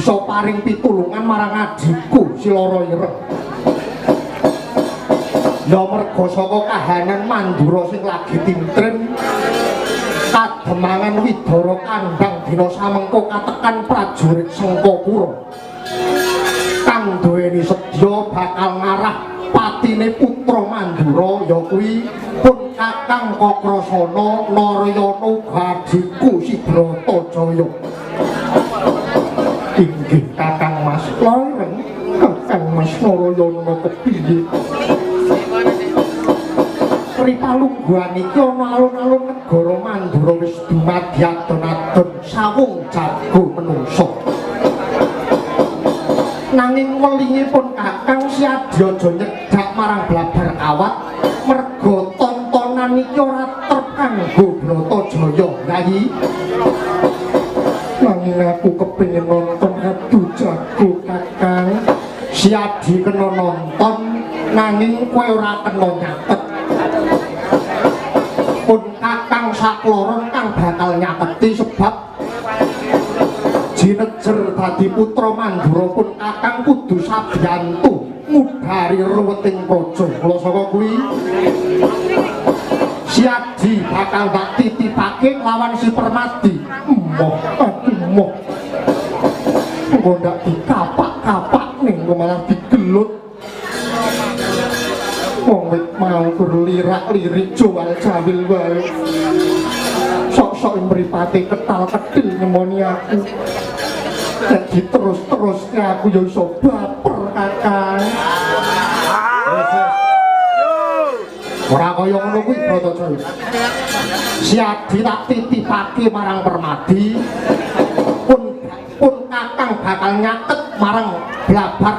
bisa paring pitulungan marang adikku Siloro Ireng. Ya merga saka kahanan Mandura sing lagi tintrim kademangan Widara Kandang dina samengko katekan prajurit Sengkapura kang duweni sedya bakal ngarah patine putra Mandura ya kuwi pun Kakang Kakrasana Narayana adikku Sibratajaya. Inggih Kakang Mas Loreng, Kakang Mas Narayana kepiye? Ripalungguhan iki ana alun-alun negara Mandura wis dumadi adon-adon sawung jago menungsa. Nanging welingipun Kakang Siadya aja nyedak marang Blabar Kawat merga tontonan iki ora trep kanggo Bratajaya, Yayi. Nanging aku kepengin nonton adu jago Kakang. Siadi kena nonton nanging kowe ora kena nyatet. Pun Kakang sakloron kang bakal nyateti sebab jinejer dadi putra Mandura pun Kakang kudu sabiyantu ngudari ruweting praja. Mula saka kuwi Siadi bakal tak titipake lawan si Permadi. Moh. Engko ndak dikapak-kapak ning malah digelut. Wong wit mau lirak-lirik jual jawil wae. Sok-sok mripate ketal-ketil nyemoni aku. Jadi terus-terusnya aku ya iso baper Kakang. Ora kaya ngono kuwi Bratajaya. Siadi tak titipake marang Permadi. Pun Kakang bakal nyatet marang Blabar